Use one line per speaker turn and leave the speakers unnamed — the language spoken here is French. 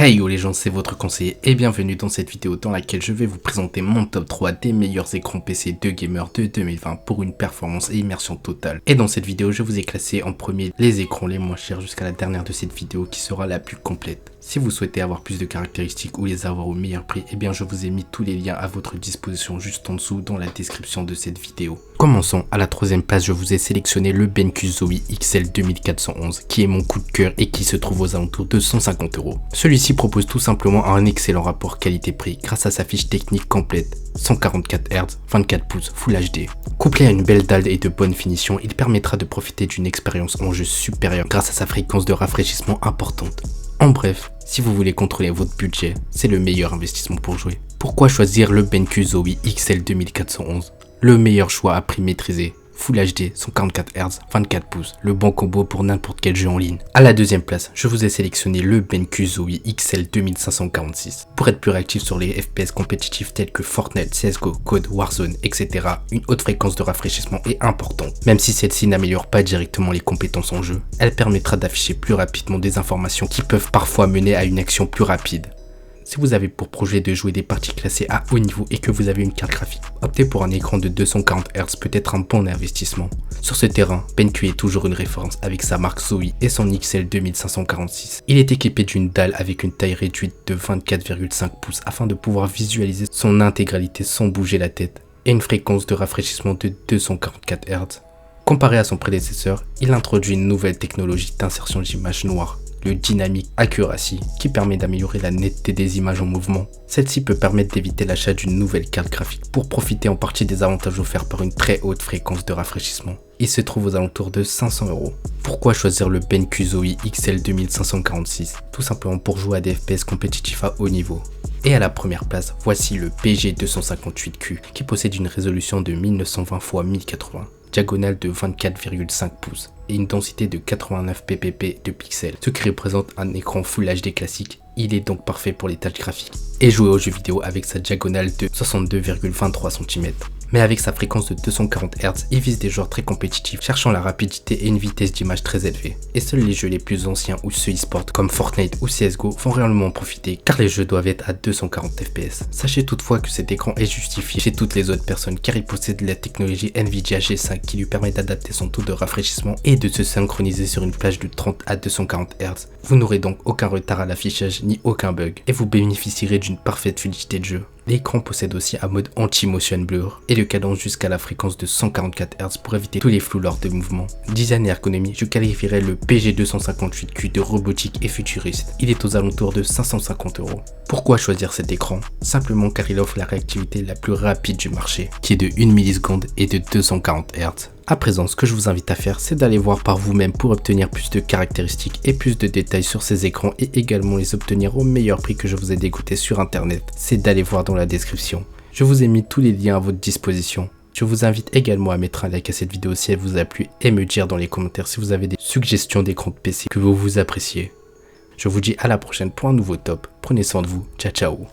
Hey yo les gens, c'est votre conseiller et bienvenue dans cette vidéo dans laquelle je vais vous présenter mon top 3 des meilleurs écrans PC de gamers de 2020 pour une performance et immersion totale. Et dans cette vidéo, je vous ai classé en premier les écrans les moins chers jusqu'à la dernière de cette vidéo qui sera la plus complète. Si vous souhaitez avoir plus de caractéristiques ou les avoir au meilleur prix, eh bien je vous ai mis tous les liens à votre disposition juste en dessous dans la description de cette vidéo. Commençons, à la troisième place, je vous ai sélectionné le BenQ Zowie XL 2411 qui est mon coup de cœur et qui se trouve aux alentours de 150 €. Celui-ci propose tout simplement un excellent rapport qualité-prix grâce à sa fiche technique complète, 144 Hz, 24 pouces Full HD. Couplé à une belle dalle et de bonne finition, il permettra de profiter d'une expérience en jeu supérieure grâce à sa fréquence de rafraîchissement importante. En bref, si vous voulez contrôler votre budget, c'est le meilleur investissement pour jouer. Pourquoi choisir le BenQ Zowie XL 2411 ? Le meilleur choix à prix maîtrisé. Full HD, 144 Hz, 24 pouces, le bon combo pour n'importe quel jeu en ligne. À la deuxième place, je vous ai sélectionné le BenQ Zowie XL 2546. Pour être plus réactif sur les FPS compétitifs tels que Fortnite, CSGO, Code, Warzone, etc., une haute fréquence de rafraîchissement est importante. Même si celle-ci n'améliore pas directement les compétences en jeu, elle permettra d'afficher plus rapidement des informations qui peuvent parfois mener à une action plus rapide. Si vous avez pour projet de jouer des parties classées à haut niveau et que vous avez une carte graphique, opter pour un écran de 240 Hz peut être un bon investissement. Sur ce terrain, BenQ est toujours une référence avec sa marque Zowie et son XL 2546. Il est équipé d'une dalle avec une taille réduite de 24,5 pouces afin de pouvoir visualiser son intégralité sans bouger la tête et une fréquence de rafraîchissement de 244 Hz. Comparé à son prédécesseur, il introduit une nouvelle technologie d'insertion d'images noires, le Dynamic Accuracy, qui permet d'améliorer la netteté des images en mouvement. Celle-ci peut permettre d'éviter l'achat d'une nouvelle carte graphique pour profiter en partie des avantages offerts par une très haute fréquence de rafraîchissement. Il se trouve aux alentours de 500 €. Pourquoi choisir le BenQ Zowie XL 2546 ? Tout simplement pour jouer à des FPS compétitifs à haut niveau. Et à la première place, voici le PG258Q qui possède une résolution de 1920 x 1080. Diagonale de 24,5 pouces et une densité de 89 pp de pixels, ce qui représente un écran Full HD classique. Il est donc parfait pour les tâches graphiques et jouer aux jeux vidéo avec sa diagonale de 62,23 cm. Mais avec sa fréquence de 240 Hz, il vise des joueurs très compétitifs, cherchant la rapidité et une vitesse d'image très élevée. Et seuls les jeux les plus anciens ou ceux e-sport comme Fortnite ou CSGO vont réellement en profiter, car les jeux doivent être à 240 FPS. Sachez toutefois que cet écran est justifié chez toutes les autres personnes, car il possède la technologie Nvidia G5 qui lui permet d'adapter son taux de rafraîchissement et de se synchroniser sur une plage de 30 à 240 Hz. Vous n'aurez donc aucun retard à l'affichage ni aucun bug, et vous bénéficierez d'une parfaite fluidité de jeu. L'écran possède aussi un mode anti-motion blur et le cadence jusqu'à la fréquence de 144 Hz pour éviter tous les flous lors de mouvements. Design et ergonomie, je qualifierais le PG258Q de robotique et futuriste. Il est aux alentours de 550 €. Pourquoi choisir cet écran ? Simplement car il offre la réactivité la plus rapide du marché, qui est de 1 milliseconde et de 240 Hz. À présent, ce que je vous invite à faire, c'est d'aller voir par vous-même pour obtenir plus de caractéristiques et plus de détails sur ces écrans et également les obtenir au meilleur prix que je vous ai dégoté sur internet. C'est d'aller voir dans la description. Je vous ai mis tous les liens à votre disposition. Je vous invite également à mettre un like à cette vidéo si elle vous a plu et me dire dans les commentaires si vous avez des suggestions d'écrans de PC que vous appréciez. Je vous dis à la prochaine pour un nouveau top. Prenez soin de vous. Ciao ciao.